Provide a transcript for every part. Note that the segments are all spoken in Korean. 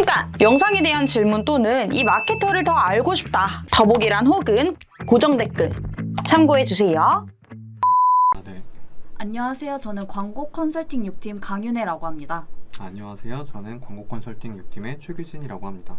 잠깐! 영상에 대한 질문 또는 이 마케터를 더 알고 싶다. 더보기란 혹은 고정 댓글 참고해주세요. 네. 안녕하세요. 저는 광고 컨설팅 6팀 강윤혜라고 합니다. 안녕하세요. 저는 광고 컨설팅 6팀의 최규진이라고 합니다.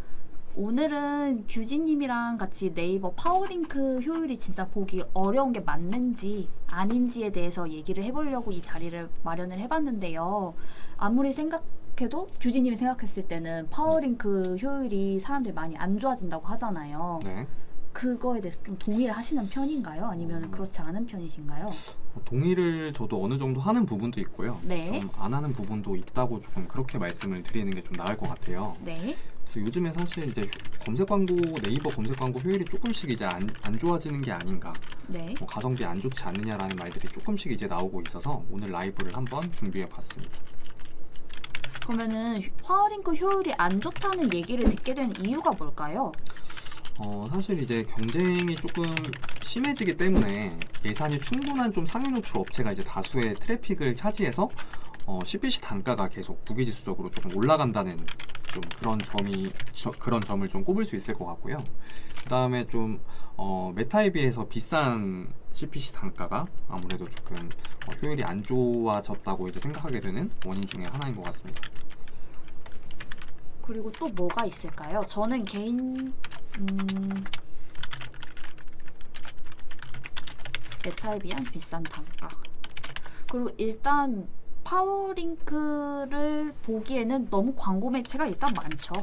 오늘은 규진님이랑 같이 네이버 파워링크 효율이 진짜 보기 어려운 게 맞는지 아닌지에 대해서 얘기를 해보려고 이 자리를 마련을 해봤는데요. 아무리 생각해도 규진님이 생각했을 때는 파워링크 효율이 사람들이 많이 안 좋아진다고 하잖아요. 네. 그거에 대해서 좀 동의를 하시는 편인가요? 아니면 그렇지 않은 편이신가요? 동의를 저도 어느 정도 하는 부분도 있고요. 네. 좀 안 하는 부분도 있다고 조금 그렇게 말씀을 드리는 게 좀 나을 것 같아요. 네. 그래서 요즘에 사실 이제 검색 광고, 네이버 검색 광고 효율이 조금씩 이제 안 좋아지는 게 아닌가, 네. 뭐 가성비 안 좋지 않느냐라는 말들이 조금씩 이제 나오고 있어서 오늘 라이브를 한번 준비해봤습니다. 그러면은 파워링크 효율이 안 좋다는 얘기를 듣게 된 이유가 뭘까요? 사실 이제 경쟁이 조금 심해지기 때문에 예산이 충분한 좀 상위 노출 업체가 이제 다수의 트래픽을 차지해서 CPC 단가가 계속 부기지수적으로 조금 올라간다는 좀 그런 점을 좀 꼽을 수 있을 것 같고요. 그 다음에 좀 메타에 비해서 비싼 CPC 단가가 아무래도 조금 효율이 안 좋아졌다고 이제 생각하게 되는 원인 중에 하나인 것 같습니다. 그리고 또 뭐가 있을까요? 저는 메타에 비한 비싼 단가. 그리고 일단 파워링크를 보기에는 너무 광고 매체가 일단 많죠.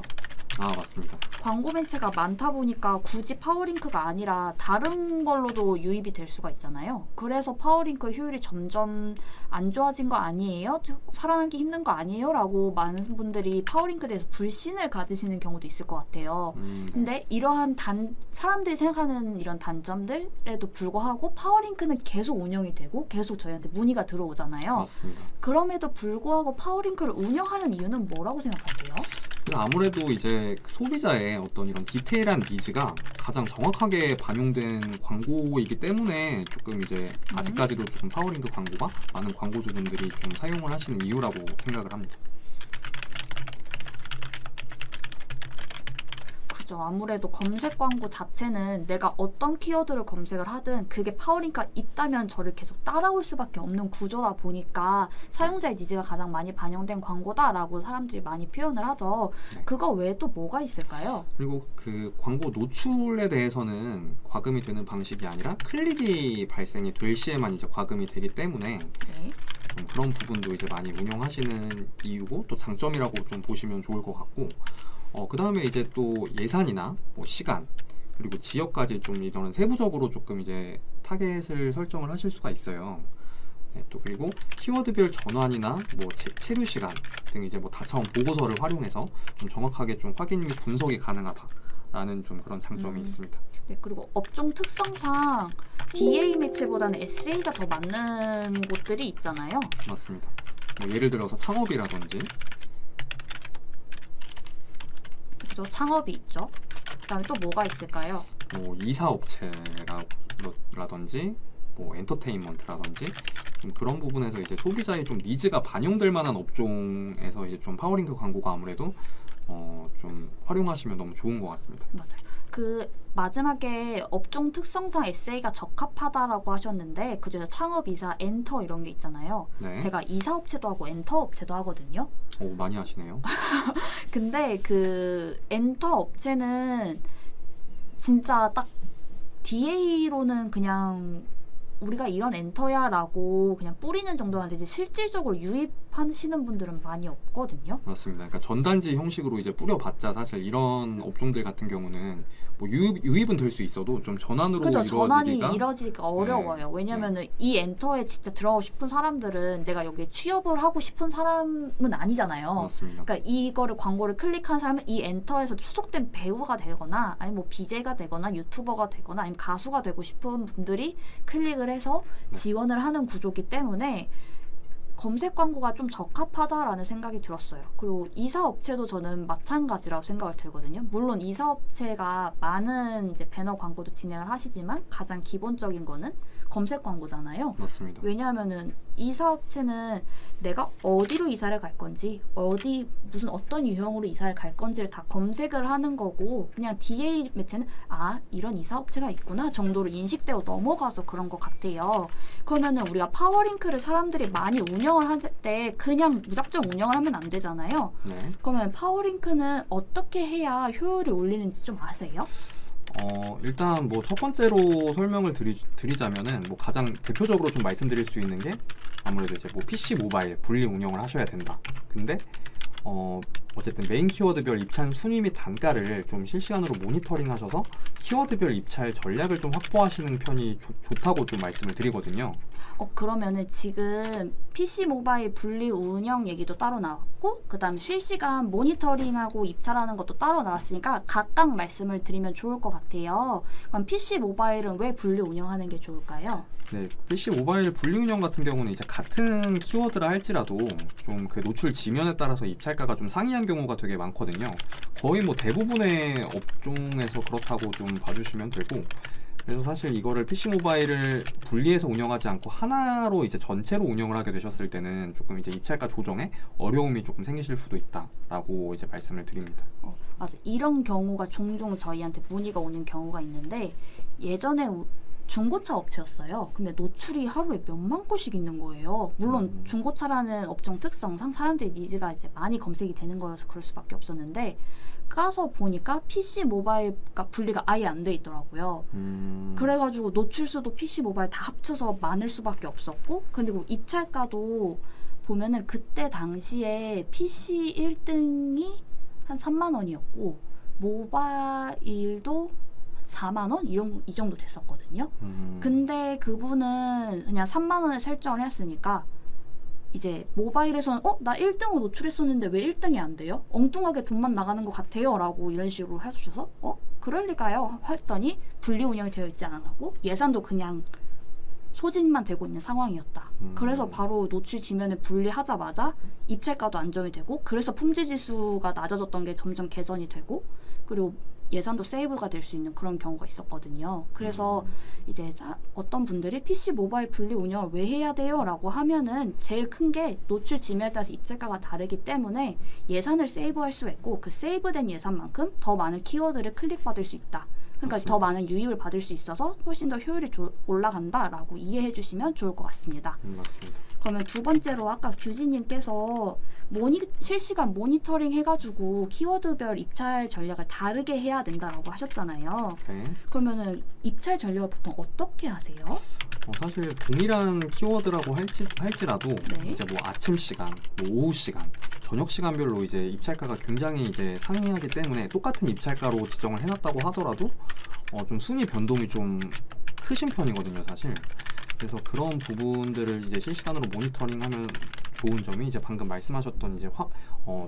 아, 맞습니다. 광고 매체가 많다 보니까 굳이 파워링크가 아니라 다른 걸로도 유입이 될 수가 있잖아요. 그래서 파워링크 효율이 점점 안 좋아진 거 아니에요? 살아남기 힘든 거 아니에요? 라고 많은 분들이 파워링크에 대해서 불신을 가지시는 경우도 있을 것 같아요. 근데 이러한 사람들이 생각하는 이런 단점들에도 불구하고 파워링크는 계속 운영이 되고 계속 저희한테 문의가 들어오잖아요. 맞습니다. 그럼에도 불구하고 파워링크를 운영하는 이유는 뭐라고 생각하세요? 아무래도 이제 소비자의 어떤 이런 디테일한 니즈가 가장 정확하게 반영된 광고이기 때문에 조금 이제 아직까지도 조금 파워링크 광고가 많은 광고주분들이 좀 사용을 하시는 이유라고 생각을 합니다. 그죠. 아무래도 검색 광고 자체는 내가 어떤 키워드를 검색을 하든 그게 파워링크가 있다면 저를 계속 따라올 수밖에 없는 구조다 보니까 사용자의 니즈가 가장 많이 반영된 광고다라고 사람들이 많이 표현을 하죠. 네. 그거 외에 또 뭐가 있을까요? 그리고 그 광고 노출에 대해서는 과금이 되는 방식이 아니라 클릭이 발생이 될 시에만 이제 과금이 되기 때문에 네. 좀 그런 부분도 이제 많이 운영하시는 이유고 또 장점이라고 좀 보시면 좋을 것 같고, 그 다음에 이제 또 예산이나 뭐 시간 그리고 지역까지 좀 이런 세부적으로 조금 이제 타겟을 설정을 하실 수가 있어요. 네, 또 그리고 키워드별 전환이나 뭐 체류 시간 등 이제 뭐 다차원 보고서를 활용해서 좀 정확하게 좀 확인 및 분석이 가능하다라는 좀 그런 장점이 있습니다. 네, 그리고 업종 특성상 DA 매체보다는 SA가 더 맞는 곳들이 있잖아요. 맞습니다. 뭐 예를 들어서 창업이라든지, 그죠. 창업이 있죠. 그다음에 또 뭐가 있을까요? 뭐 이사업체라든지 뭐 엔터테인먼트라든지 좀 그런 부분에서 이제 소비자의 좀 니즈가 반영될 만한 업종에서 이제 좀 파워링크 광고가 아무래도 좀 활용하시면 너무 좋은 것 같습니다. 맞아요. 그 마지막에 업종 특성상 SA가 적합하다라고 하셨는데 그중에 창업, 이사, 엔터 이런 게 있잖아요. 네. 제가 이사 업체도 하고 엔터 업체도 하거든요. 오, 많이 하시네요. 근데 그 엔터 업체는 진짜 딱 DA로는 그냥 우리가 이런 엔터야 라고 그냥 뿌리는 정도만 되지 실질적으로 유입하시는 분들은 많이 없거든요. 맞습니다. 그러니까 전단지 형식으로 이제 뿌려봤자 사실 이런 업종들 같은 경우는 뭐 유입은 될 수 있어도 좀 전환으로 그죠. 전환이 이루어지기가 이루어지기가 어려워요. 왜냐면은 이 엔터에 진짜 들어가고 싶은 사람들은 내가 여기에 취업을 하고 싶은 사람은 아니잖아요. 맞습니다. 그러니까 이거를 광고를 클릭한 사람은 이 엔터에서 소속된 배우가 되거나 아니면 뭐 BJ가 되거나 유튜버가 되거나 아니면 가수가 되고 싶은 분들이 클릭을 해서 지원을 하는 구조기 때문에 검색 광고가 좀 적합하다라는 생각이 들었어요. 그리고 이사업체도 저는 마찬가지라고 생각을 들거든요. 물론 이사업체가 많은 이제 배너 광고도 진행을 하시지만 가장 기본적인 거는 검색 광고잖아요. 맞습니다. 왜냐하면은 이사업체는 내가 어디로 이사를 갈 건지, 무슨 어떤 유형으로 이사를 갈 건지를 다 검색을 하는 거고, 그냥 DA 매체는 이런 이사업체가 있구나 정도로 인식되고 넘어가서 그런 것 같아요. 그러면은 우리가 파워링크를 사람들이 많이 운영을 할 때 그냥 무작정 운영을 하면 안 되잖아요. 네. 그러면 파워링크는 어떻게 해야 효율을 올리는지 좀 아세요? 일단 뭐 첫 번째로 설명을 드리자면은 뭐 가장 대표적으로 좀 말씀드릴 수 있는 게 아무래도 이제 뭐 PC 모바일 분리 운영을 하셔야 된다. 근데 어쨌든 메인 키워드별 입찰 순위 및 단가를 좀 실시간으로 모니터링 하셔서 키워드별 입찰 전략을 좀 확보하시는 편이 좋다고 좀 말씀을 드리거든요. 그러면은 지금 PC 모바일 분리 운영 얘기도 따로 나왔고, 그 다음 실시간 모니터링하고 입찰하는 것도 따로 나왔으니까 각각 말씀을 드리면 좋을 것 같아요. 그럼 PC 모바일은 왜 분리 운영하는 게 좋을까요? 네, PC 모바일 분리 운영 같은 경우는 이제 같은 키워드라 할지라도 좀 그 노출 지면에 따라서 입찰가가 좀 상이한 경우가 되게 많거든요. 거의 뭐 대부분의 업종에서 그렇다고 좀 봐주시면 되고, 그래서 사실 이거를 PC 모바일을 분리해서 운영하지 않고 하나로 이제 전체로 운영을 하게 되셨을 때는 조금 이제 입찰가 조정에 어려움이 조금 생기실 수도 있다라고 이제 말씀을 드립니다. 맞아. 이런 경우가 종종 저희한테 문의가 오는 경우가 있는데, 예전에 중고차 업체였어요. 근데 노출이 하루에 몇만 건씩 있는 거예요. 물론 중고차라는 업종 특성상 사람들의 니즈가 이제 많이 검색이 되는 거여서 그럴 수밖에 없었는데, 가서 보니까 PC 모바일가 분리가 아예 안 돼 있더라고요. 그래가지고 노출수도 PC 모바일 다 합쳐서 많을 수밖에 없었고, 그리고 입찰가도 보면은 그때 당시에 PC 1등이 한 3만 원이었고 모바일도 4만 원? 이 정도 됐었거든요. 근데 그분은 그냥 3만 원에 설정을 했으니까 이제 모바일에서는 나 1등으로 노출했었는데 왜 1등이 안 돼요? 엉뚱하게 돈만 나가는 것 같아요 라고 이런 식으로 해주셔서 그럴 리가요 했더니 분리 운영이 되어 있지 않았고 예산도 그냥 소진만 되고 있는 상황이었다. 그래서 바로 노출 지면을 분리하자마자 입찰가도 안정이 되고, 그래서 품질 지수가 낮아졌던 게 점점 개선이 되고, 그리고 예산도 세이브가 될 수 있는 그런 경우가 있었거든요. 그래서 이제 어떤 분들이 PC 모바일 분리 운영을 왜 해야 돼요? 라고 하면은 제일 큰 게 노출 지면에 따라서 입찰가가 다르기 때문에 예산을 세이브할 수 있고, 그 세이브된 예산만큼 더 많은 키워드를 클릭받을 수 있다. 그러니까 맞습니다. 더 많은 유입을 받을 수 있어서 훨씬 더 효율이 올라간다라고 이해해 주시면 좋을 것 같습니다. 맞습니다. 그러면 두 번째로 아까 규진님께서 실시간 모니터링 해가지고 키워드별 입찰 전략을 다르게 해야 된다라고 하셨잖아요. 네. 그러면은 입찰 전략을 보통 어떻게 하세요? 사실 동일한 키워드라고 할지라도 네. 이제 뭐 아침 시간, 뭐 오후 시간, 저녁 시간별로 이제 입찰가가 굉장히 이제 상이하기 때문에 똑같은 입찰가로 지정을 해놨다고 하더라도 좀 순위 변동이 좀 크신 편이거든요, 사실. 그래서 그런 부분들을 이제 실시간으로 모니터링하면 좋은 점이 이제 방금 말씀하셨던 이제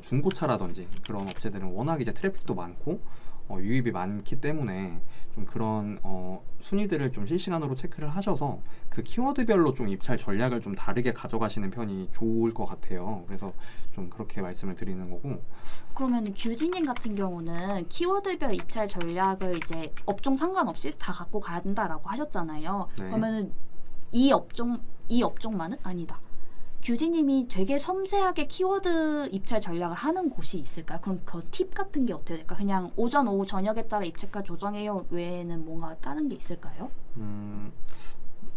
중고차라든지 그런 업체들은 워낙 이제 트래픽도 많고 유입이 많기 때문에 좀 그런 순위들을 좀 실시간으로 체크를 하셔서 그 키워드별로 좀 입찰 전략을 좀 다르게 가져가시는 편이 좋을 것 같아요. 그래서 좀 그렇게 말씀을 드리는 거고. 그러면 규진님 같은 경우는 키워드별 입찰 전략을 이제 업종 상관없이 다 갖고 간다라고 하셨잖아요. 네. 그러면은 이 업종만은 아니다. 규진님이 되게 섬세하게 키워드 입찰 전략을 하는 곳이 있을까요? 그럼 그 팁 같은 게 어떻게 될까요? 그냥 오전, 오후, 저녁에 따라 입찰가 조정해요 외에는 뭔가 다른 게 있을까요?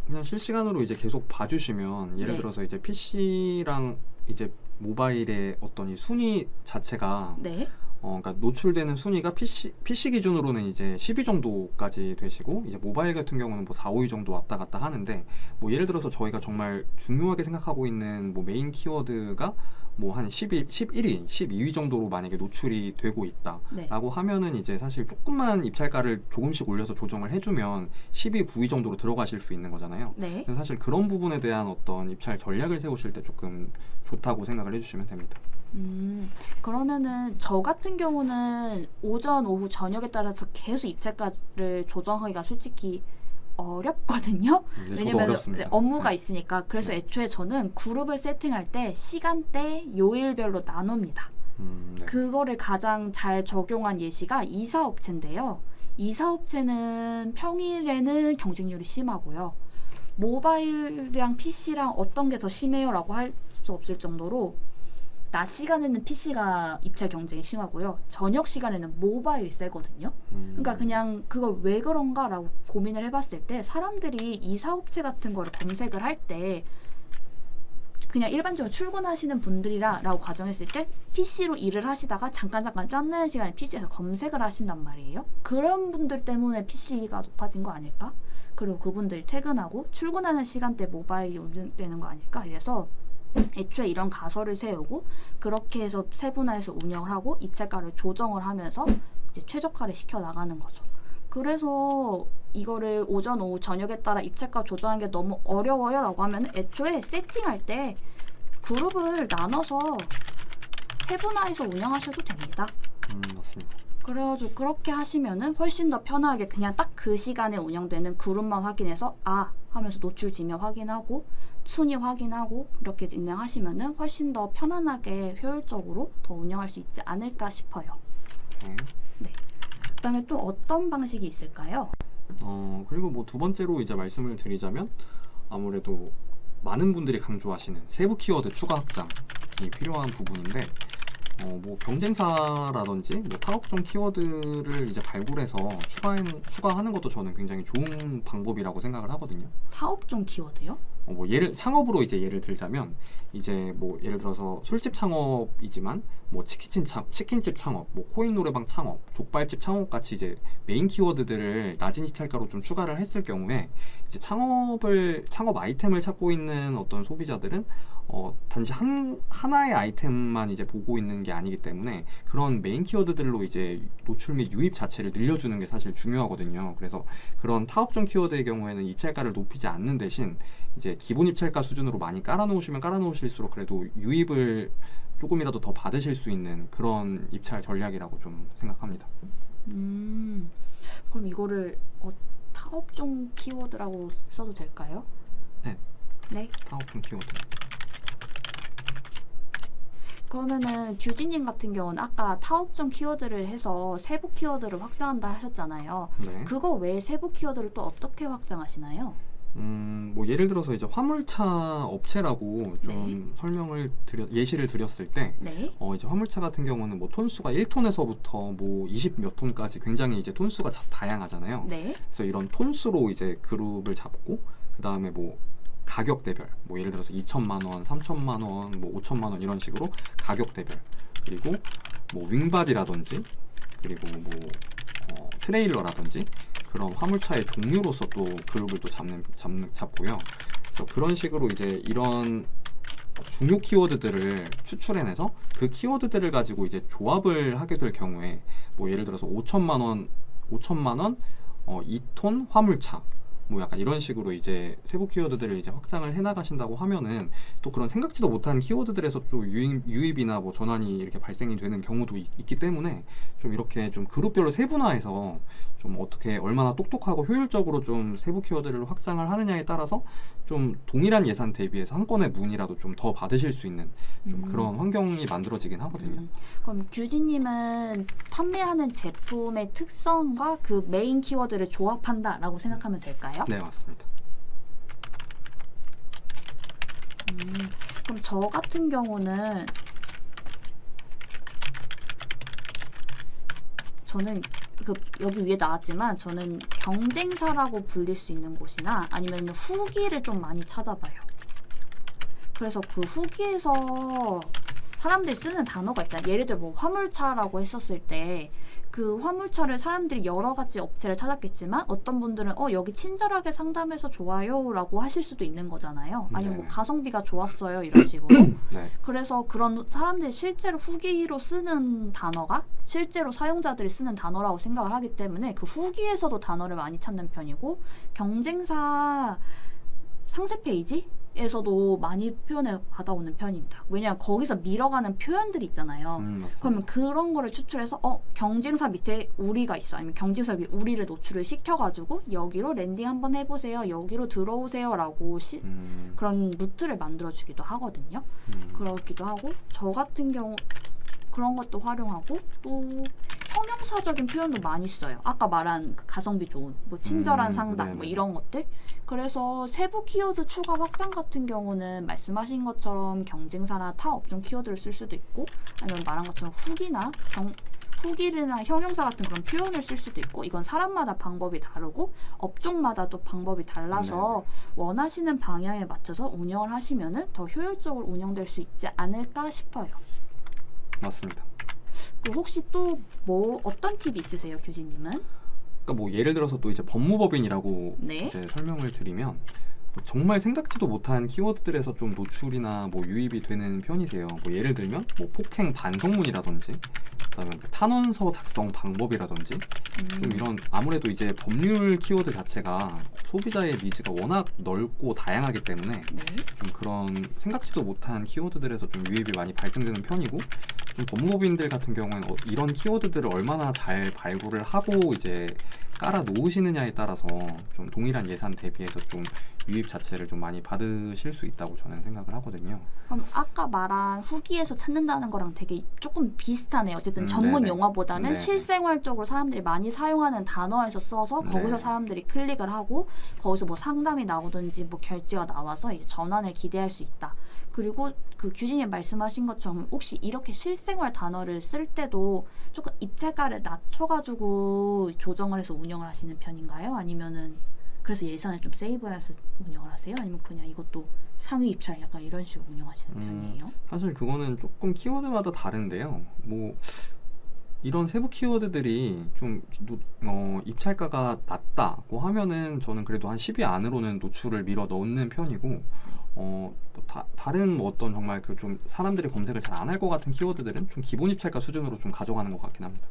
그냥 실시간으로 이제 계속 봐주시면 예를 네. 들어서 이제 PC랑 이제 모바일의 어떤 이 순위 자체가 네. 그러니까 노출되는 순위가 PC 기준으로는 이제 10위 정도까지 되시고 이제 모바일 같은 경우는 뭐 4, 5위 정도 왔다 갔다 하는데 뭐 예를 들어서 저희가 정말 중요하게 생각하고 있는 뭐 메인 키워드가 뭐 한 11위, 12위 정도로 만약에 노출이 되고 있다라고 네. 하면은 이제 사실 조금만 입찰가를 조금씩 올려서 조정을 해주면 10위, 9위 정도로 들어가실 수 있는 거잖아요. 네. 그래서 사실 그런 부분에 대한 어떤 입찰 전략을 세우실 때 조금 좋다고 생각을 해주시면 됩니다. 그러면은 저 같은 경우는 오전, 오후, 저녁에 따라서 계속 입찰가를 조정하기가 솔직히 어렵거든요. 네, 저도 왜냐면 어렵습니다. 업무가 네. 있으니까. 그래서 네. 애초에 저는 그룹을 세팅할 때 시간대, 요일별로 나눕니다. 네. 그거를 가장 잘 적용한 예시가 이사업체인데요. 이사업체는 평일에는 경쟁률이 심하고요. 모바일이랑 PC랑 어떤 게 더 심해요라고 할 수 없을 정도로 낮 시간에는 PC가 입찰 경쟁이 심하고요. 저녁 시간에는 모바일이 세거든요. 그러니까 그냥 그걸 왜 그런가라고 고민을 해봤을 때 사람들이 이사업체 같은 거를 검색을 할 때 그냥 일반적으로 출근하시는 분들이라고 가정했을 때 PC로 일을 하시다가 잠깐 짬나는 시간에 PC에서 검색을 하신단 말이에요. 그런 분들 때문에 PC가 높아진 거 아닐까? 그리고 그분들이 퇴근하고 출근하는 시간대 모바일이 운영되는 거 아닐까? 이래서 애초에 이런 가설을 세우고 그렇게 해서 세분화해서 운영을 하고 입찰가를 조정을 하면서 이제 최적화를 시켜 나가는 거죠. 그래서 이거를 오전, 오후, 저녁에 따라 입찰가 조정하는 게 너무 어려워요 라고 하면 애초에 세팅할 때 그룹을 나눠서 세분화해서 운영하셔도 됩니다. 맞습니다. 그래가지고 그렇게 하시면은 훨씬 더 편하게 그냥 딱 그 시간에 운영되는 그룹만 확인해서 하면서 노출 지면 확인하고 순위 확인하고 이렇게 진행하시면은 훨씬 더 편안하게 효율적으로 더 운영할 수 있지 않을까 싶어요. 네. 그다음에 또 어떤 방식이 있을까요? 그리고 뭐 두 번째로 이제 말씀을 드리자면 아무래도 많은 분들이 강조하시는 세부 키워드 추가 확장이 필요한 부분인데 뭐 경쟁사라든지 뭐 타업종 키워드를 이제 발굴해서 추가하는 것도 저는 굉장히 좋은 방법이라고 생각을 하거든요. 타업종 키워드요? 뭐 창업으로 이제 예를 들자면 이제 뭐 예를 들어서 술집 창업이지만 뭐 치킨집 창업, 뭐 코인 노래방 창업, 족발집 창업 같이 이제 메인 키워드들을 낮은 입찰가로 좀 추가를 했을 경우에 이제 창업 아이템을 찾고 있는 어떤 소비자들은 단지 하나의 아이템만 이제 보고 있는 게 아니기 때문에 그런 메인 키워드들로 이제 노출 및 유입 자체를 늘려주는 게 사실 중요하거든요. 그래서 그런 타업종 키워드의 경우에는 입찰가를 높이지 않는 대신 이제 기본 입찰가 수준으로 많이 깔아놓으시면 깔아놓으실수록 그래도 유입을 조금이라도 더 받으실 수 있는 그런 입찰 전략이라고 좀 생각합니다. 그럼 이거를 타업종 키워드라고 써도 될까요? 네. 타업종 키워드. 그러면은 규진님 같은 경우는 아까 타업종 키워드를 해서 세부 키워드를 확장한다 하셨잖아요. 네. 그거 외에 세부 키워드를 또 어떻게 확장하시나요? 뭐 예를 들어서 이제 화물차 업체라고 좀 예시를 드렸을 때 네. 이제 화물차 같은 경우는 뭐 톤수가 1톤에서부터 뭐 20 몇 톤까지 굉장히 이제 톤수가 다양하잖아요. 네. 그래서 이런 톤수로 이제 그룹을 잡고 그 다음에 뭐 가격대별 뭐 예를 들어서 2천만 원, 3천만 원, 뭐 5천만 원 이런 식으로 가격대별 그리고 뭐 윙바디라든지 그리고 뭐 트레일러라든지 그런 화물차의 종류로서 또 그룹을 또 잡고요. 그래서 그런 식으로 이제 이런 중요 키워드들을 추출해내서 그 키워드들을 가지고 이제 조합을 하게 될 경우에 뭐 예를 들어서 5천만 원 2톤 화물차 뭐 약간 이런 식으로 이제 세부 키워드들을 이제 확장을 해나가신다고 하면은 또 그런 생각지도 못한 키워드들에서 또 유입이나 뭐 전환이 이렇게 발생이 되는 경우도 있기 때문에 좀 이렇게 좀 그룹별로 세분화해서 좀 어떻게 얼마나 똑똑하고 효율적으로 좀 세부 키워드를 확장을 하느냐에 따라서 좀 동일한 예산 대비해서 한 건의 문의라도 좀 더 받으실 수 있는 좀 그런 환경이 만들어지긴 하거든요. 그럼 규진님은 판매하는 제품의 특성과 그 메인 키워드를 조합한다라고 생각하면 될까요? 네, 맞습니다. 그럼 저 같은 경우는 저는 여기 위에 나왔지만 저는 경쟁사라고 불릴 수 있는 곳이나 아니면 후기를 좀 많이 찾아봐요. 그래서 그 후기에서 사람들이 쓰는 단어가 있잖아요. 예를 들어 뭐 화물차라고 했었을 때 그 화물차를 사람들이 여러 가지 업체를 찾았겠지만 어떤 분들은 여기 친절하게 상담해서 좋아요 라고 하실 수도 있는 거잖아요. 아니면 뭐 가성비가 좋았어요 이런 식으로. 네. 그래서 그런 사람들이 실제로 후기로 쓰는 단어가 실제로 사용자들이 쓰는 단어라고 생각을 하기 때문에 그 후기에서도 단어를 많이 찾는 편이고 경쟁사 상세 페이지에서도 많이 표현을 받아오는 편입니다. 왜냐하면 거기서 밀어가는 표현들이 있잖아요. 그러면 그런 거를 추출해서 경쟁사 밑에 우리가 있어. 아니면 경쟁사 위에 우리를 노출을 시켜가지고 여기로 랜딩 한번 해보세요. 여기로 들어오세요. 라고 그런 루트를 만들어주기도 하거든요. 그러기도 하고 저 같은 경우 그런 것도 활용하고 또 형용사적인 표현도 많이 써요. 아까 말한 그 가성비 좋은, 뭐 친절한 상담, 네네. 뭐 이런 것들. 그래서 세부 키워드 추가 확장 같은 경우는 말씀하신 것처럼 경쟁사나 타 업종 키워드를 쓸 수도 있고, 아니면 말한 것처럼 후기나 형용사 같은 그런 표현을 쓸 수도 있고, 이건 사람마다 방법이 다르고 업종마다 또 방법이 달라서 원하시는 방향에 맞춰서 운영을 하시면은 더 효율적으로 운영될 수 있지 않을까 싶어요. 맞습니다. 그리고 혹시 또 뭐 어떤 팁이 있으세요, 규진님은? 그러니까 뭐 예를 들어서 또 이제 법무법인이라고 네. 이제 설명을 드리면 정말 생각지도 못한 키워드들에서 좀 노출이나 뭐 유입이 되는 편이세요. 뭐 예를 들면 뭐 폭행 반성문이라든지, 그다음에 뭐 탄원서 작성 방법이라든지, 좀 이런 아무래도 이제 법률 키워드 자체가 소비자의 니즈가 워낙 넓고 다양하기 때문에 네. 좀 그런 생각지도 못한 키워드들에서 좀 유입이 많이 발생되는 편이고, 좀 법무법인들 같은 경우는 이런 키워드들을 얼마나 잘 발굴을 하고 이제 깔아 놓으시느냐에 따라서 좀 동일한 예산 대비해서 좀 유입 자체를 좀 많이 받으실 수 있다고 저는 생각을 하거든요. 그럼 아까 말한 후기에서 찾는다는 거랑 되게 조금 비슷하네요. 어쨌든 전문 네네. 용어보다는 네네. 실생활적으로 사람들이 많이 사용하는 단어에서 써서 거기서 네네. 사람들이 클릭을 하고 거기서 뭐 상담이 나오든지 뭐 결제가 나와서 이제 전환을 기대할 수 있다. 그리고 그 규진님 말씀하신 것처럼 혹시 이렇게 실생활 단어를 쓸 때도 조금 입찰가를 낮춰가지고 조정을 해서 운영을 하시는 편인가요? 아니면은 그래서 예산을 좀 세이브해서 운영을 하세요? 아니면 그냥 이것도 상위 입찰 약간 이런 식으로 운영하시는 편이에요? 사실 그거는 조금 키워드마다 다른데요. 뭐 이런 세부 키워드들이 좀 입찰가가 낮다고 하면은 저는 그래도 한 10위 안으로는 노출을 밀어 넣는 편이고, 뭐 다른 뭐 어떤 정말 그 좀 사람들이 검색을 잘 안 할 것 같은 키워드들은 좀 기본 입찰가 수준으로 좀 가져가는 것 같긴 합니다.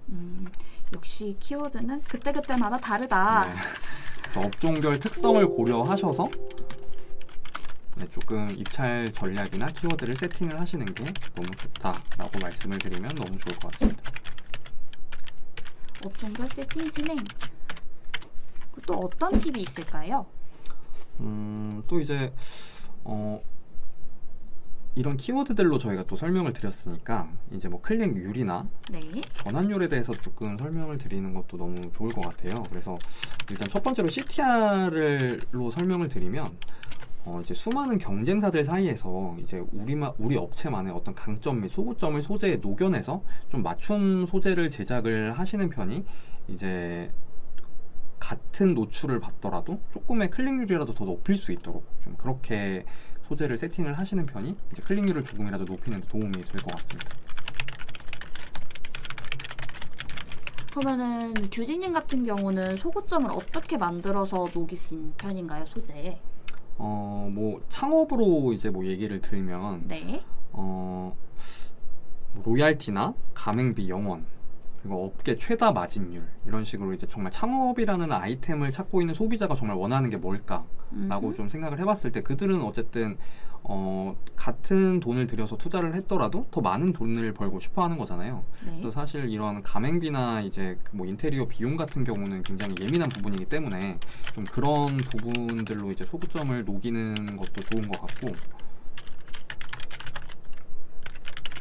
역시 키워드는 그때그때마다 다르다. 네. 그래서 업종별 특성을 고려하셔서 조금 입찰 전략이나 키워드를 세팅을 하시는 게 너무 좋다라고 말씀을 드리면 너무 좋을 것 같습니다. 업종별 세팅 진행. 또 어떤 팁이 있을까요? 또 이제 이런 키워드들로 저희가 또 설명을 드렸으니까 이제 뭐 클릭률이나 네. 전환율에 대해서 조금 설명을 드리는 것도 너무 좋을 것 같아요. 그래서 일단 첫 번째로 CTR로 설명을 드리면 이제 수많은 경쟁사들 사이에서 이제 우리 업체만의 어떤 강점 및 소구점을 소재에 녹여내서 좀 맞춤 소재를 제작을 하시는 편이 이제 같은 노출을 받더라도 조금의 클릭률이라도 더 높일 수 있도록 좀 그렇게 소재를 세팅을 하시는 편이 이제 클릭률을 조금이라도 높이는 데 도움이 될 것 같습니다. 그러면은 규진님 같은 경우는 소구점을 어떻게 만들어서 녹이신 편인가요, 소재에? 뭐 창업으로 이제 뭐 얘기를 들면 네. 뭐 로얄티나 가맹비 영원, 그리고 업계 최다 마진율, 이런 식으로 이제 정말 창업이라는 아이템을 찾고 있는 소비자가 정말 원하는 게 뭘까라고 좀 생각을 해봤을 때, 그들은 어쨌든 같은 돈을 들여서 투자를 했더라도 더 많은 돈을 벌고 싶어하는 거잖아요. 네. 또 사실 이런 가맹비나 이제 뭐 인테리어 비용 같은 경우는 굉장히 예민한 부분이기 때문에 좀 그런 부분들로 이제 소구점을 녹이는 것도 좋은 것 같고,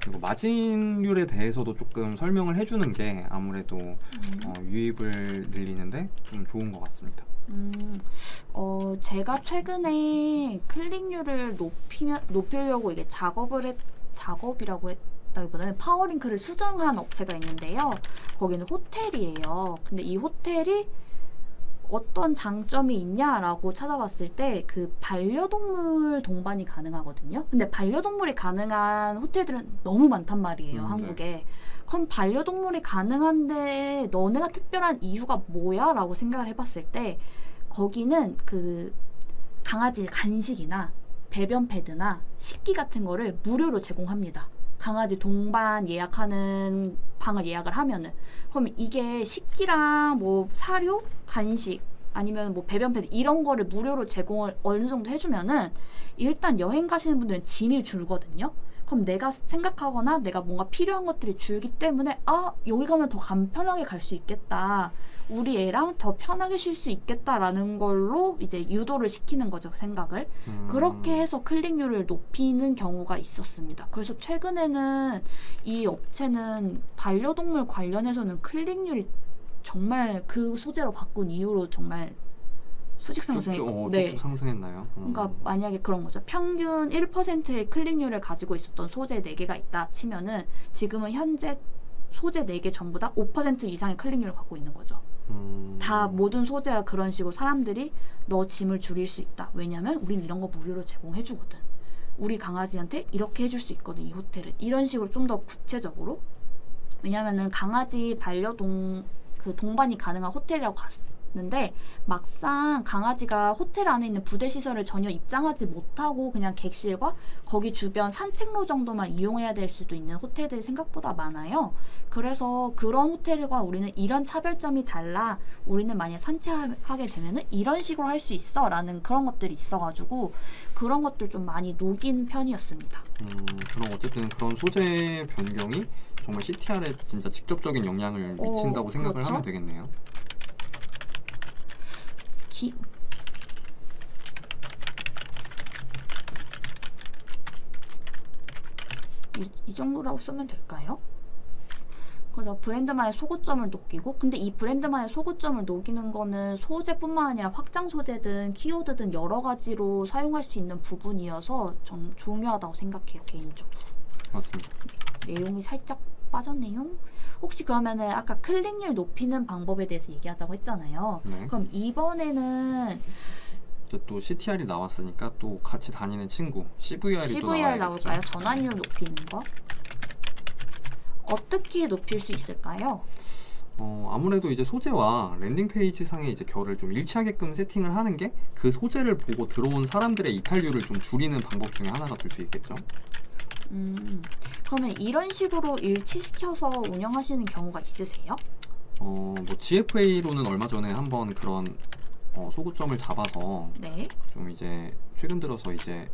그리고 마진율에 대해서도 조금 설명을 해주는 게 아무래도 유입을 늘리는데 좀 좋은 것 같습니다. 제가 최근에 클릭률을 높이려고 이게 작업이라고 했다기보다는 파워링크를 수정한 업체가 있는데요. 거기는 호텔이에요. 근데 이 호텔이 어떤 장점이 있냐라고 찾아봤을 때 그 반려동물 동반이 가능하거든요. 근데 반려동물이 가능한 호텔들은 너무 많단 말이에요, 한국에. 네. 그럼 반려동물이 가능한데 너네가 특별한 이유가 뭐야? 라고 생각을 해봤을 때 거기는 그 강아지 간식이나 배변 패드나 식기 같은 거를 무료로 제공합니다. 강아지 동반 예약하는 방을 예약을 하면은. 그럼 이게 식기랑 뭐 사료, 간식 아니면 뭐 배변 패드 이런 거를 무료로 제공을 어느 정도 해주면은 일단 여행 가시는 분들은 짐이 줄거든요. 그럼 내가 생각하거나 내가 뭔가 필요한 것들이 줄기 때문에 여기 가면 더 간편하게 갈 수 있겠다. 우리 애랑 더 편하게 쉴 수 있겠다라는 걸로 이제 유도를 시키는 거죠, 생각을. 그렇게 해서 클릭률을 높이는 경우가 있었습니다. 그래서 최근에는 이 업체는 반려동물 관련해서는 클릭률이 정말 그 소재로 바꾼 이후로 정말 수직 상승했고, 쭉쭉 상승했나요? 그러니까 만약에 그런 거죠. 평균 1%의 클릭률을 가지고 있었던 소재 4개가 있다 치면은 지금은 현재 소재 4개 전부 다 5% 이상의 클릭률을 갖고 있는 거죠. 다 모든 소재가 그런 식으로 사람들이 너 짐을 줄일 수 있다. 왜냐면 우린 이런 거 무료로 제공해 주거든. 우리 강아지한테 이렇게 해줄 수 있거든, 이 호텔은. 이런 식으로 좀 더 구체적으로. 왜냐면은 강아지 반려동 그 동반이 가능한 호텔이라고 갔는데 막상 강아지가 호텔 안에 있는 부대 시설을 전혀 입장하지 못하고 그냥 객실과 거기 주변 산책로 정도만 이용해야 될 수도 있는 호텔들이 생각보다 많아요. 그래서 그런 호텔과 우리는 이런 차별점이 달라. 우리는 만약 산책하게 되면은 이런 식으로 할 수 있어 라는 그런 것들이 있어가지고 그런 것들 좀 많이 녹인 편이었습니다. 그럼 어쨌든 그런 소재 변경이 정말 CTR에 진짜 직접적인 영향을 미친다고 생각을 그렇죠? 하면 되겠네요. 이 정도라고 쓰면 될까요? 그래서 브랜드만의 소구점을 녹이고, 근데 이 브랜드만의 소구점을 녹이는 거는 소재뿐만 아니라 확장 소재든 키워드든 여러 가지로 사용할 수 있는 부분이어서 좀 중요하다고 생각해요, 개인적으로. 맞습니다. 내용이 살짝 빠졌네요. 혹시 그러면은 아까 클릭률 높이는 방법에 대해서 얘기하자고 했잖아요. 네. 그럼 이번에는 이제 또 CTR이 나왔으니까 또 같이 다니는 친구 CVR이 또 CVR 나와야겠죠. 나올까요? 전환율 높이는 거. 어떻게 높일 수 있을까요? 아무래도 이제 소재와 랜딩 페이지 상의 이제 결을 좀 일치하게끔 세팅을 하는 게 그 소재를 보고 들어온 사람들의 이탈률을 좀 줄이는 방법 중에 하나가 될 수 있겠죠. 그러면 이런 식으로 일치시켜서 운영하시는 경우가 있으세요? 뭐 GFA로는 얼마 전에 한번 그런 소구점을 잡아서 네. 좀 이제 최근 들어서 이제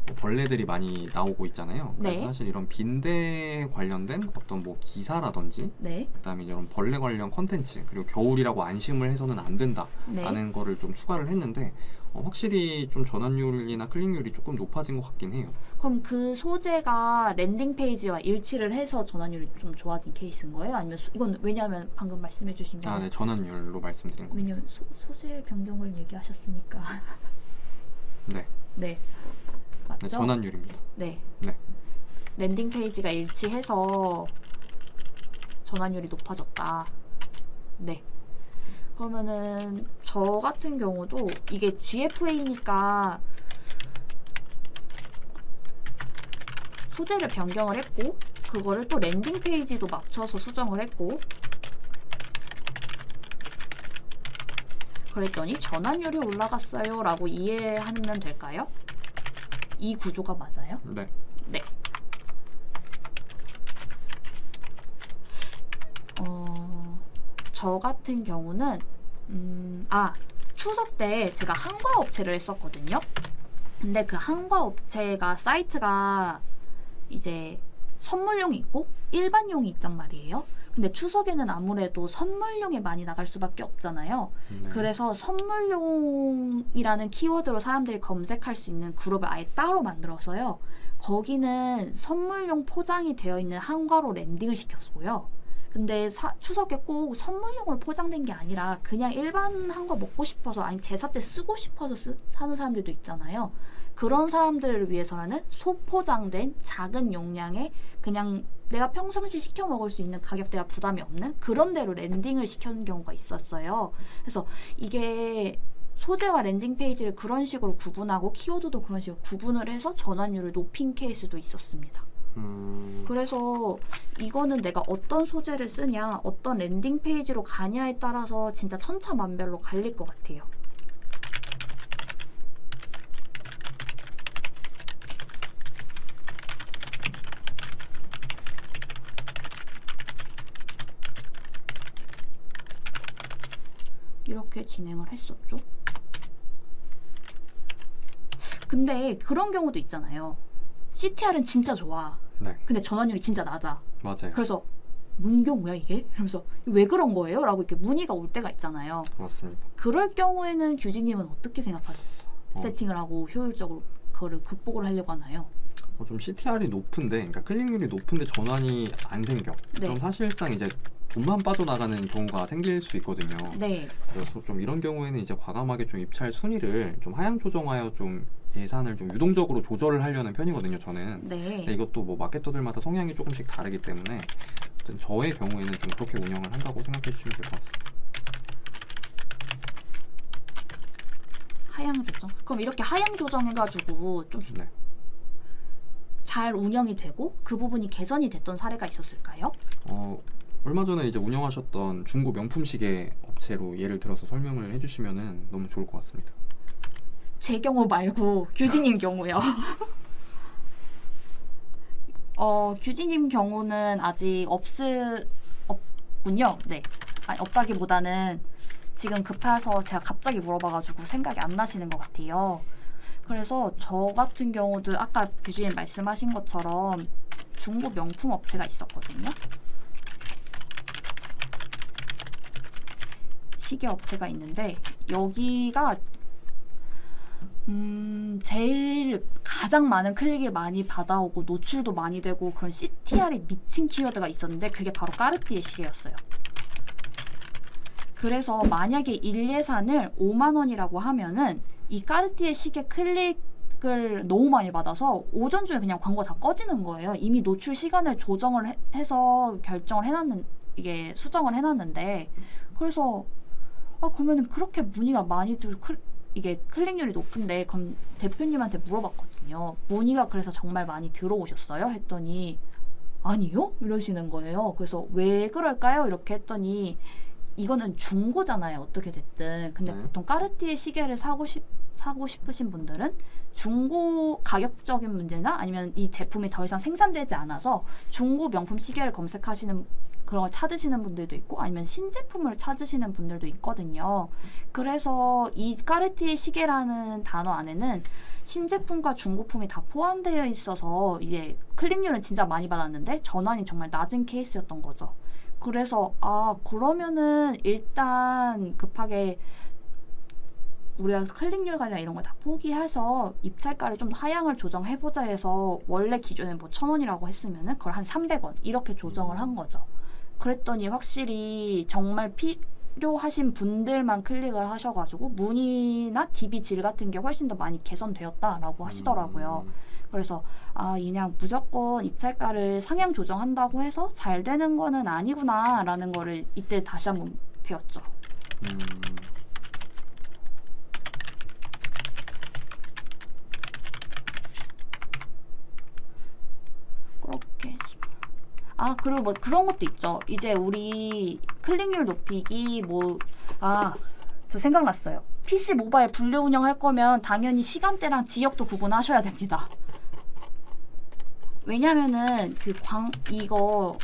뭐 벌레들이 많이 나오고 있잖아요. 그래서 네. 사실 이런 빈대 관련된 어떤 뭐 기사라든지 네. 그다음에 이제 이런 벌레 관련 컨텐츠 그리고 겨울이라고 안심을 해서는 안 된다라는 네. 거를 좀 추가를 했는데 확실히 좀 전환율이나 클릭률이 조금 높아진 것 같긴 해요. 그럼 그 소재가 랜딩 페이지와 일치를 해서 전환율이 좀 좋아진 케이스인 거예요? 아니면 이건 왜냐하면 방금 말씀해 주신 거 네, 전환율로 말씀드린 겁니다. 왜냐면 소재 변경을 얘기하셨으니까. 네. 네. 맞죠? 네, 전환율입니다. 네. 네. 랜딩 페이지가 일치해서 전환율이 높아졌다. 네. 그러면은 저 같은 경우도 이게 GFA니까 소재를 변경을 했고 그거를 또 랜딩 페이지도 맞춰서 수정을 했고 그랬더니 전환율이 올라갔어요 라고 이해하면 될까요? 이 구조가 맞아요? 네. 네. 저 같은 경우는 추석 때 제가 한과 업체를 했었거든요. 근데 그 한과 업체가 사이트가 이제 선물용이 있고 일반용이 있단 말이에요. 근데 추석에는 아무래도 선물용에 많이 나갈 수밖에 없잖아요. 네. 그래서 선물용이라는 키워드로 사람들이 검색할 수 있는 그룹을 아예 따로 만들어서요. 거기는 선물용 포장이 되어 있는 한과로 랜딩을 시켰고요. 근데 추석에 꼭 선물용으로 포장된 게 아니라 그냥 일반 한과 먹고 싶어서 아니 제사 때 쓰고 싶어서 사는 사람들도 있잖아요. 그런 사람들을 위해서라는 소포장된 작은 용량의 그냥 내가 평상시 시켜 먹을 수 있는 가격대가 부담이 없는 그런 데로 랜딩을 시키는 경우가 있었어요. 그래서 이게 소재와 랜딩 페이지를 그런 식으로 구분하고 키워드도 그런 식으로 구분을 해서 전환율을 높인 케이스도 있었습니다. 그래서 이거는 내가 어떤 소재를 쓰냐, 어떤 랜딩 페이지로 가냐에 따라서 진짜 천차만별로 갈릴 것 같아요. 이렇게 진행을 했었죠. 근데 그런 경우도 있잖아요. CTR은 진짜 좋아. 네, 근데 전환율이 진짜 낮아. 맞아요. 그래서 뭔 경우야 이게? 이러면서 왜 그런 거예요? 라고 이렇게 문의가 올 때가 있잖아요. 맞습니다. 그럴 경우에는 규진님은 어떻게 생각하세요? 세팅을 하고 효율적으로 그거를 극복을 하려고 하나요? 좀 CTR이 높은데, 그러니까 클릭률이 높은데 전환이 안 생겨. 네. 그럼 사실상 이제 돈만 빠져나가는 경우가 생길 수 있거든요. 네. 그래서 좀 이런 경우에는 이제 과감하게 좀 입찰 순위를 좀 하향 조정하여 좀 예산을 좀 유동적으로 조절을 하려는 편이거든요, 저는. 네. 근데 이것도 뭐 마케터들마다 성향이 조금씩 다르기 때문에 어쨌든 저의 경우에는 좀 그렇게 운영을 한다고 생각해 주시면 될 것 같습니다. 하향 조정? 그럼 이렇게 하향 조정해가지고 좀 네. 잘 운영이 되고 그 부분이 개선이 됐던 사례가 있었을까요? 얼마 전에 이제 운영하셨던 중고 명품 시계 업체로 예를 들어서 설명을 해주시면은 너무 좋을 것 같습니다. 제 경우 말고 규진님 경우요. 규진님 경우는 아직 없군요. 네. 아니, 없다기보다는 지금 급해서 제가 갑자기 물어봐가지고 생각이 안 나시는 것 같아요. 그래서 저 같은 경우도 아까 규진님 말씀하신 것처럼 중고 명품 업체가 있었거든요. 시계 업체가 있는데 여기가 제일 가장 많은 클릭을 많이 받아오고 노출도 많이 되고 그런 CTR이 미친 키워드가 있었는데 그게 바로 까르띠에 시계였어요. 그래서 만약에 일 예산을 5만 원이라고 하면은 이 까르띠에 시계 클릭을 너무 많이 받아서 오전 중에 그냥 광고 다 꺼지는 거예요. 이미 노출 시간을 조정을 해서 결정을 해놨는 이게 수정을 해놨는데 그래서 그러면은 그렇게 문의가 많이 이게 클릭률이 높은데 그럼 대표님한테 물어봤거든요. 문의가 그래서 정말 많이 들어오셨어요? 했더니 아니요? 이러시는 거예요. 그래서 왜 그럴까요? 이렇게 했더니 이거는 중고잖아요. 어떻게 됐든. 근데 네. 보통 까르띠에 시계를 사고 싶으신 분들은 중고 가격적인 문제나 아니면 이 제품이 더 이상 생산되지 않아서 중고 명품 시계를 검색하시는 그런 걸 찾으시는 분들도 있고 아니면 신제품을 찾으시는 분들도 있거든요. 그래서 이 까르띠에 시계라는 단어 안에는 신제품과 중고품이 다 포함되어 있어서 이제 클릭률은 진짜 많이 받았는데 전환이 정말 낮은 케이스였던 거죠. 그래서 그러면은 일단 급하게 우리가 클릭률 관련 이런 걸 다 포기해서 입찰가를 좀 하향을 조정해보자 해서 원래 기존에 뭐 1,000원이라고 했으면은 그걸 한 300원 이렇게 조정을 한 거죠. 그랬더니 확실히 정말 필요하신 분들만 클릭을 하셔가지고 문의나 DB 질 같은 게 훨씬 더 많이 개선되었다라고 하시더라고요. 그래서 그냥 무조건 입찰가를 상향 조정한다고 해서 잘 되는 거는 아니구나라는 거를 이때 다시 한번 배웠죠. 그렇게 그리고 뭐 그런 것도 있죠. 이제 우리 클릭률 높이기 저 생각났어요. PC 모바일 분류 운영할 거면 당연히 시간대랑 지역도 구분하셔야 됩니다. 왜냐면은 이거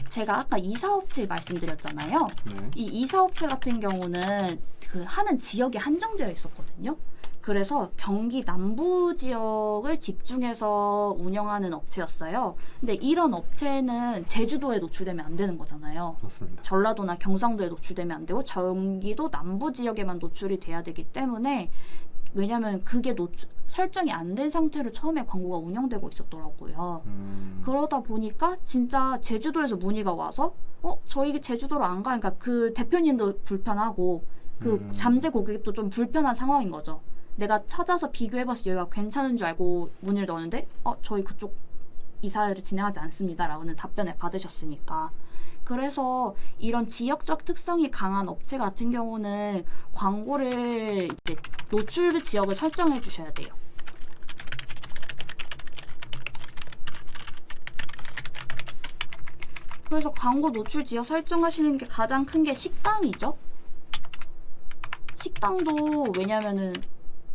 제가 아까 이사업체 말씀드렸잖아요. 네. 이 이사업체 같은 경우는 하는 지역이 한정되어 있었거든요. 그래서 경기 남부 지역을 집중해서 운영하는 업체였어요. 근데 이런 업체는 제주도에 노출되면 안 되는 거잖아요. 맞습니다. 전라도나 경상도에 노출되면 안 되고 경기도 남부 지역에만 노출이 돼야 되기 때문에 왜냐면 그게 설정이 안 된 상태로 처음에 광고가 운영되고 있었더라고요. 그러다 보니까 진짜 제주도에서 문의가 와서 저희 제주도로 안 가. 그러니까 그 대표님도 불편하고 잠재 고객도 좀 불편한 상황인 거죠. 내가 찾아서 비교해봐서 여기가 괜찮은 줄 알고 문의를 넣었는데 저희 그쪽 이사를 진행하지 않습니다 라고는 답변을 받으셨으니까. 그래서 이런 지역적 특성이 강한 업체 같은 경우는 광고를 이제 노출 지역을 설정해 주셔야 돼요. 그래서 광고 노출 지역 설정하시는 게 가장 큰 게 식당이죠. 식당도 왜냐면은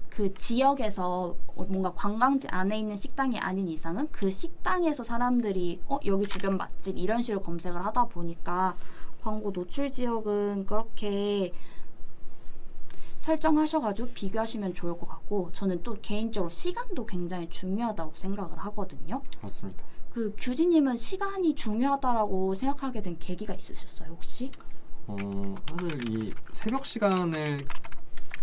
그 지역에서 뭔가 관광지 안에 있는 식당이 아닌 이상은 그 식당에서 사람들이 여기 주변 맛집 이런 식으로 검색을 하다 보니까 광고 노출 지역은 그렇게 설정하셔가지고 비교하시면 좋을 것 같고 저는 또 개인적으로 시간도 굉장히 중요하다고 생각을 하거든요. 맞습니다. 그 규진님은 시간이 중요하다라고 생각하게 된 계기가 있으셨어요 혹시? 사실 이 새벽 시간을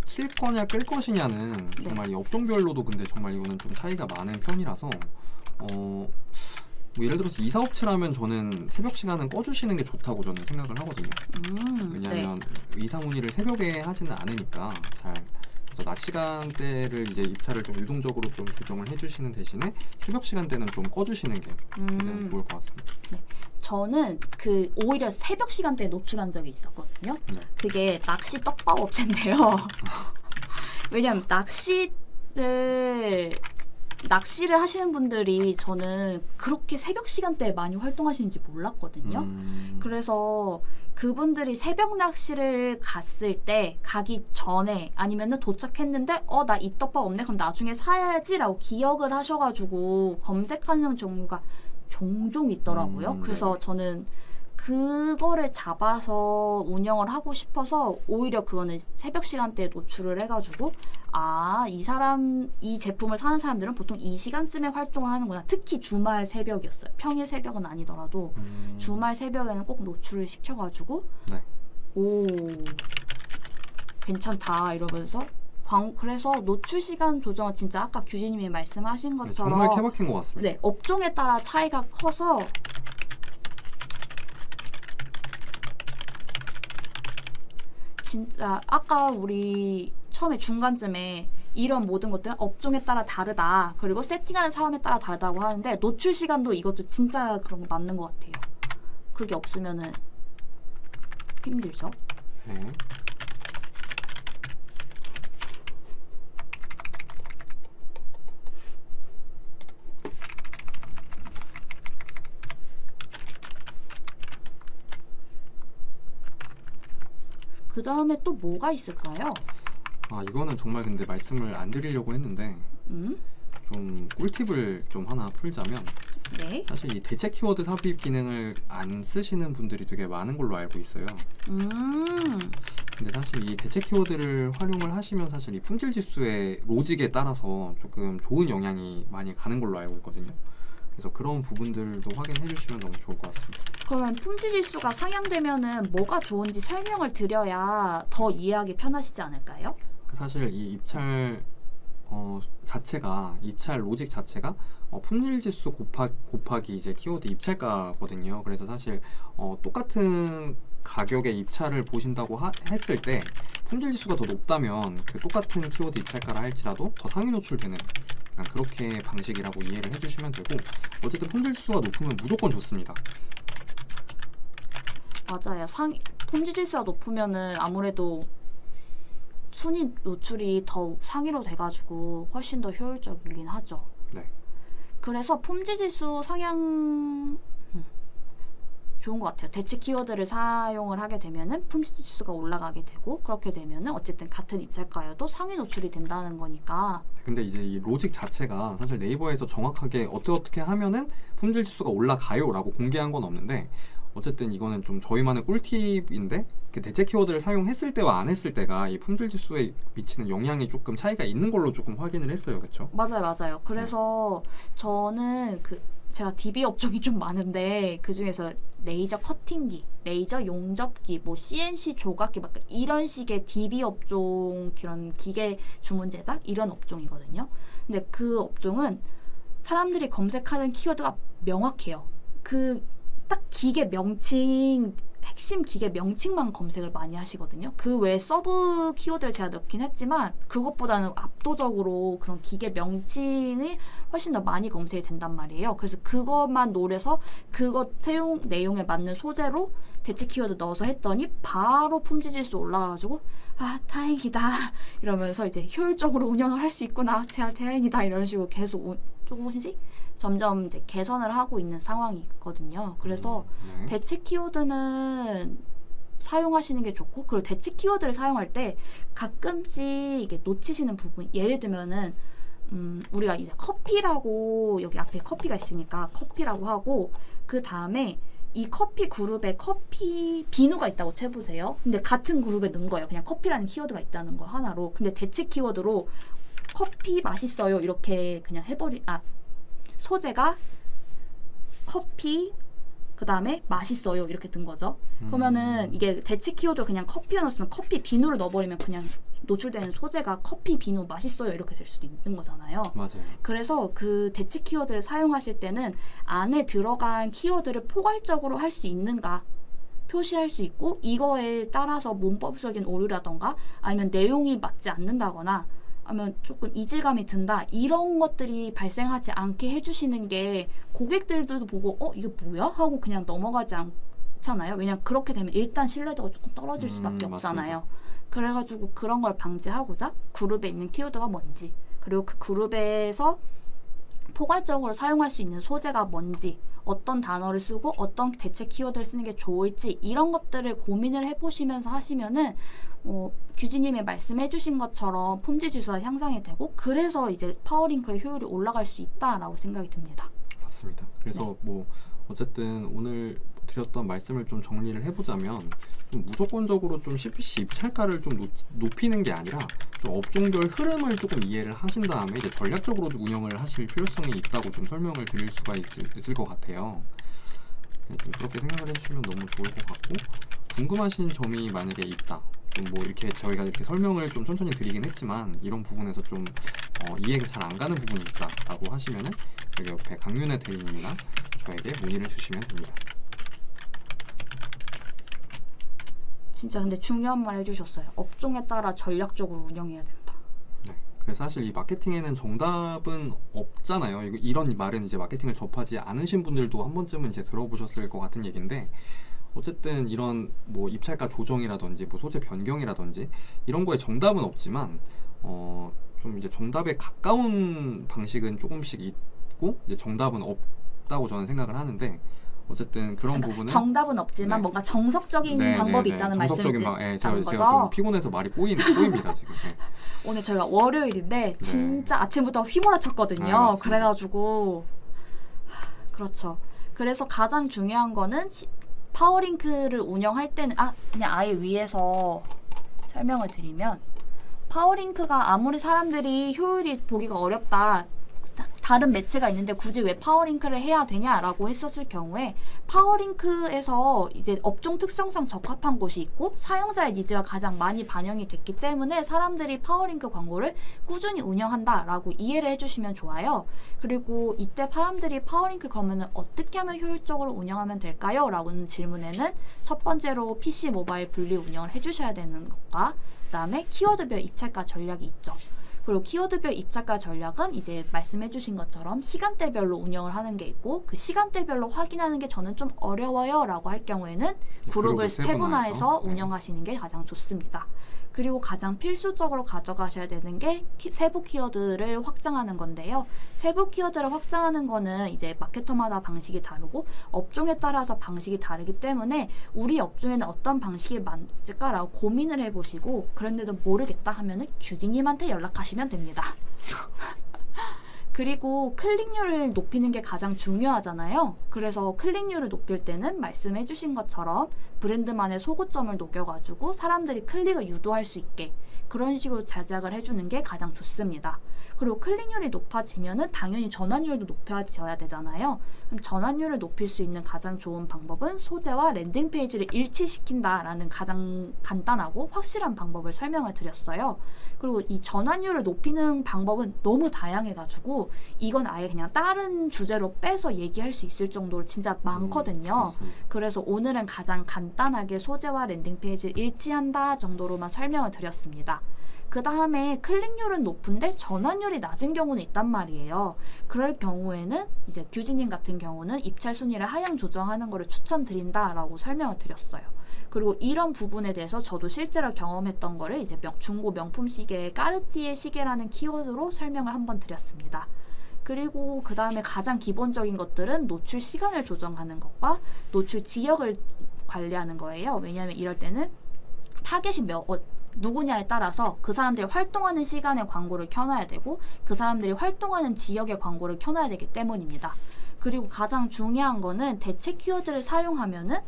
칠 거냐 끌 것이냐는 네. 정말 이 업종별로도 근데 정말 이거는 좀 차이가 많은 편이라서 뭐 예를 들어서 이사업체라면 저는 새벽 시간은 꺼주시는 게 좋다고 저는 생각을 하거든요. 왜냐하면 이사 문의를 새벽에 하지는 않으니까 잘. 그래서 낮 시간대를 이제 입찰을 좀 유동적으로 좀 조정을 해주시는 대신에 새벽 시간대는 좀 꺼주시는 게 최대한 좋을 것 같습니다. 저는 그 오히려 새벽 시간대에 노출한 적이 있었거든요. 네. 그게 낚시 떡밥 업체인데요. 왜냐면 낚시를 하시는 분들이 저는 그렇게 새벽 시간대에 많이 활동하시는지 몰랐거든요. 그래서 그분들이 새벽 낚시를 갔을 때 가기 전에 아니면은 도착했는데 나 이 떡밥 없네 그럼 나중에 사야지라고 기억을 하셔가지고 검색하는 종류가 종종 있더라고요. 그래서 저는 그거를 잡아서 운영을 하고 싶어서 오히려 그거는 새벽 시간대에 노출을 해가지고 이 제품을 사는 사람들은 보통 이 시간쯤에 활동을 하는구나. 특히 주말 새벽이었어요. 평일 새벽은 아니더라도 주말 새벽에는 꼭 노출을 시켜가지고 네. 오 괜찮다 이러면서 그래서 노출 시간 조정은 진짜 아까 규진님이 말씀하신 것처럼 정말 케바케인 것 같습니다. 네, 업종에 따라 차이가 커서 진짜 아까 우리 처음에 중간쯤에 이런 모든 것들은 업종에 따라 다르다. 그리고 세팅하는 사람에 따라 다르다고 하는데 노출 시간도 이것도 진짜 그런 게 맞는 것 같아요. 그게 없으면은 힘들죠. 네. 그 다음에 또 뭐가 있을까요? 이거는 정말 근데 말씀을 안 드리려고 했는데 좀 꿀팁을 좀 하나 풀자면 네. 사실 이 대체 키워드 삽입 기능을 안 쓰시는 분들이 되게 많은 걸로 알고 있어요. 근데 사실 이 대체 키워드를 활용을 하시면 사실 이 품질 지수의 로직에 따라서 조금 좋은 영향이 많이 가는 걸로 알고 있거든요. 그래서 그런 부분들도 확인해 주시면 너무 좋을 것 같습니다. 그러면 품질 지수가 상향되면은 뭐가 좋은지 설명을 드려야 더 이해하기 편하시지 않을까요? 사실 이 입찰 입찰 로직 자체가 품질 지수 곱하기 이제 키워드 입찰가거든요. 그래서 사실 똑같은 가격의 입찰을 보신다고 했을 때 품질 지수가 더 높다면 그 똑같은 키워드 입찰가라 할지라도 더 상위 노출되는 약간 그렇게 방식이라고 이해를 해주시면 되고 어쨌든 품질 지수가 높으면 무조건 좋습니다. 맞아요. 품질 지수가 높으면은 아무래도 순위 노출이 더 상위로 돼가지고 훨씬 더 효율적이긴 하죠. 네. 그래서 품질 지수 상향 좋은 것 같아요. 대체 키워드를 사용을 하게 되면은 품질 지수가 올라가게 되고 그렇게 되면은 어쨌든 같은 입찰가여도 상위 노출이 된다는 거니까. 근데 이제 이 로직 자체가 사실 네이버에서 정확하게 어떻게 하면은 품질 지수가 올라가요라고 공개한 건 없는데 어쨌든 이거는 좀 저희만의 꿀팁인데 그 대체 키워드를 사용했을 때와 안 했을 때가 이 품질 지수에 미치는 영향이 조금 차이가 있는 걸로 조금 확인을 했어요, 그렇죠? 맞아요. 그래서 저는 제가 DB 업종이 좀 많은데 그 중에서 레이저 커팅기, 레이저 용접기, 뭐 CNC 조각기 막 이런 식의 DB 업종 그런 기계 주문 제작 이런 업종이거든요. 근데 그 업종은 사람들이 검색하는 키워드가 명확해요. 딱 기계 명칭 핵심 기계 명칭만 검색을 많이 하시거든요. 그 외에 서브 키워드를 제가 넣긴 했지만 그것보다는 압도적으로 그런 기계 명칭이 훨씬 더 많이 검색이 된단 말이에요. 그래서 그것만 노려서 그것 사용 내용에 맞는 소재로 대체 키워드 넣어서 했더니 바로 품질 지수 올라가가지고 다행이다 이러면서 이제 효율적으로 운영을 할 수 있구나 다행이다 이런 식으로 계속 조금씩 점점 이제 개선을 하고 있는 상황이 있거든요. 그래서 네. 대체 키워드는 사용하시는 게 좋고 그리고 대체 키워드를 사용할 때 가끔씩 이게 놓치시는 부분 예를 들면은 우리가 이제 커피라고 여기 앞에 커피가 있으니까 커피라고 하고 그 다음에 이 커피 그룹에 커피 비누가 있다고 쳐보세요. 근데 같은 그룹에 넣은 거예요. 그냥 커피라는 키워드가 있다는 거 하나로. 근데 대체 키워드로 커피 맛있어요 이렇게 그냥 소재가 커피 그 다음에 맛있어요 이렇게 든 거죠. 그러면은 이게 대체 키워드 그냥 커피에 넣었으면 커피 비누를 넣어버리면 그냥 노출되는 소재가 커피 비누 맛있어요 이렇게 될 수도 있는 거잖아요. 맞아요. 그래서 그 대체 키워드를 사용하실 때는 안에 들어간 키워드를 포괄적으로 할 수 있는가 표시할 수 있고, 이거에 따라서 문법적인 오류라던가 아니면 내용이 맞지 않는다거나 아니면 조금 이질감이 든다 이런 것들이 발생하지 않게 해주시는 게 고객들도 보고 이게 뭐야? 하고 그냥 넘어가지 않잖아요. 왜냐면 그렇게 되면 일단 신뢰도가 조금 떨어질 수밖에 없잖아요. 맞습니다. 그래가지고 그런 걸 방지하고자 그룹에 있는 키워드가 뭔지, 그리고 그 그룹에서 포괄적으로 사용할 수 있는 소재가 뭔지, 어떤 단어를 쓰고 어떤 대체 키워드를 쓰는 게 좋을지 이런 것들을 고민을 해보시면서 하시면은 규지님이 말씀해주신 것처럼 품질 지수가 향상이 되고, 그래서 이제 파워링크의 효율이 올라갈 수 있다라고 생각이 듭니다. 맞습니다. 그래서 뭐 어쨌든 오늘 드렸던 말씀을 좀 정리를 해보자면, 좀 무조건적으로 좀 CPC 입찰가를 좀 높이는 게 아니라 좀 업종별 흐름을 조금 이해를 하신 다음에 이제 전략적으로 운영을 하실 필요성이 있다고 좀 설명을 드릴 수가 있을 것 같아요. 네, 좀 그렇게 생각을 해주시면 너무 좋을 것 같고, 궁금하신 점이 만약에 있다, 좀 뭐 이렇게 저희가 이렇게 설명을 좀 천천히 드리긴 했지만 이런 부분에서 좀 이해가 잘 안 가는 부분이 있다라고 하시면은 여기 옆에 강윤혜 대리님이나 저에게 문의를 주시면 됩니다. 진짜 근데 중요한 말 해주셨어요. 업종에 따라 전략적으로 운영해야 된다. 네, 그래서 사실 이 마케팅에는 정답은 없잖아요. 이런 말은 이제 마케팅을 접하지 않으신 분들도 한 번쯤은 이제 들어보셨을 것 같은 얘기인데, 어쨌든 이런 뭐 입찰가 조정이라든지 뭐 소재 변경이라든지 이런 거에 정답은 없지만 좀 이제 정답에 가까운 방식은 조금씩 있고 이제 정답은 없다고 저는 생각을 하는데, 어쨌든 그런 부분은 정답은 없지만 네. 뭔가 정석적인 방법이 있다는 말씀이지. 제가 좀 피곤해서 말이 꼬입니다 지금. 네. 오늘 저희가 월요일인데 진짜 아침부터 휘몰아쳤거든요. 맞습니다. 그래가지고 그렇죠. 그래서 가장 중요한 거는 파워링크를 운영할 때는 그냥 아예 위에서 설명을 드리면, 파워링크가 아무리 사람들이 효율이 보기가 어렵다, 다른 매체가 있는데 굳이 왜 파워링크를 해야 되냐라고 했었을 경우에, 파워링크에서 이제 업종 특성상 적합한 곳이 있고 사용자의 니즈가 가장 많이 반영이 됐기 때문에 사람들이 파워링크 광고를 꾸준히 운영한다라고 이해를 해주시면 좋아요. 그리고 이때 사람들이 파워링크 그러면은 어떻게 하면 효율적으로 운영하면 될까요? 라고는 질문에는 첫 번째로 PC 모바일 분리 운영을 해주셔야 되는 것과, 그 다음에 키워드별 입찰가 전략이 있죠. 그리고 키워드별 입찰가 전략은 이제 말씀해주신 것처럼 시간대별로 운영을 하는 게 있고, 그 시간대별로 확인하는 게 저는 좀 어려워요 라고 할 경우에는 그룹을 세분화해서 운영하시는 게 가장 좋습니다. 그리고 가장 필수적으로 가져가셔야 되는 게 세부 키워드를 확장하는 건데요. 세부 키워드를 확장하는 거는 이제 마케터마다 방식이 다르고 업종에 따라서 방식이 다르기 때문에 우리 업종에는 어떤 방식이 맞을까라고 고민을 해보시고, 그런데도 모르겠다 하면은 규진님한테 연락하시면 됩니다. 그리고 클릭률을 높이는 게 가장 중요하잖아요. 그래서 클릭률을 높일 때는 말씀해주신 것처럼 브랜드만의 소구점을 녹여가지고 사람들이 클릭을 유도할 수 있게 그런 식으로 제작을 해주는 게 가장 좋습니다. 그리고 클릭률이 높아지면은 당연히 전환율도 높아져야 되잖아요. 그럼 전환율을 높일 수 있는 가장 좋은 방법은 소재와 랜딩 페이지를 일치시킨다라는 가장 간단하고 확실한 방법을 설명을 드렸어요. 그리고 이 전환율을 높이는 방법은 너무 다양해가지고 이건 아예 그냥 다른 주제로 빼서 얘기할 수 있을 정도로 진짜 많거든요. 그래서 오늘은 가장 간단하게 소재와 랜딩 페이지를 일치한다 정도로만 설명을 드렸습니다. 그 다음에 클릭률은 높은데 전환율이 낮은 경우는 있단 말이에요. 그럴 경우에는 이제 규진님 같은 경우는 입찰 순위를 하향 조정하는 것을 추천드린다라고 설명을 드렸어요. 그리고 이런 부분에 대해서 저도 실제로 경험했던 거를 이제 중고 명품 시계 까르띠에 시계라는 키워드로 설명을 한번 드렸습니다. 그리고 그 다음에 가장 기본적인 것들은 노출 시간을 조정하는 것과 노출 지역을 관리하는 거예요. 왜냐하면 이럴 때는 타겟이 누구냐에 따라서 그 사람들이 활동하는 시간에 광고를 켜놔야 되고 그 사람들이 활동하는 지역의 광고를 켜놔야 되기 때문입니다. 그리고 가장 중요한 거는 대체 키워드를 사용하면은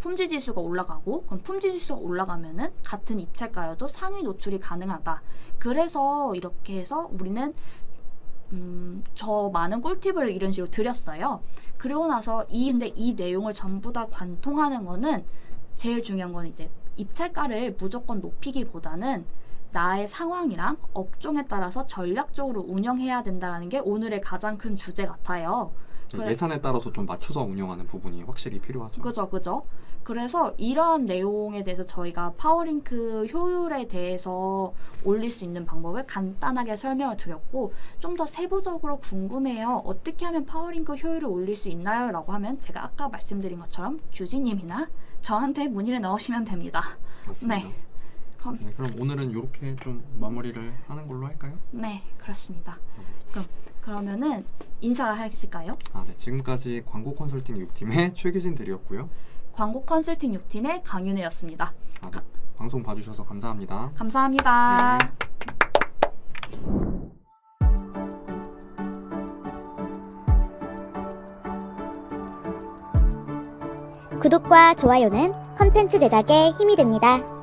품질 지수가 올라가고, 그럼 품질 지수가 올라가면은 같은 입찰가여도 상위 노출이 가능하다. 그래서 이렇게 해서 우리는 저 많은 꿀팁을 이런 식으로 드렸어요. 그리고 나서 근데 이 내용을 전부 다 관통하는 거는 제일 중요한 건 이제 입찰가를 무조건 높이기보다는 나의 상황이랑 업종에 따라서 전략적으로 운영해야 된다는 게 오늘의 가장 큰 주제 같아요. 예산에 따라서 좀 맞춰서 운영하는 부분이 확실히 필요하죠. 그죠. 그래서 이러한 내용에 대해서 저희가 파워링크 효율에 대해서 올릴 수 있는 방법을 간단하게 설명을 드렸고, 좀 더 세부적으로 궁금해요. 어떻게 하면 파워링크 효율을 올릴 수 있나요? 라고 하면 제가 아까 말씀드린 것처럼 규진님이나 저한테 문의를 넣으시면 됩니다. 맞습니다. 네. 그럼 오늘은 이렇게 좀 마무리를 하는 걸로 할까요? 네, 그렇습니다. 그러면은 인사하실까요? 네. 지금까지 광고 컨설팅 6팀의 최규진 대리였고요. 광고 컨설팅 6팀의 강윤혜였습니다. 네. 방송 봐주셔서 감사합니다. 감사합니다. 네. 구독과 좋아요는 컨텐츠 제작에 힘이 됩니다.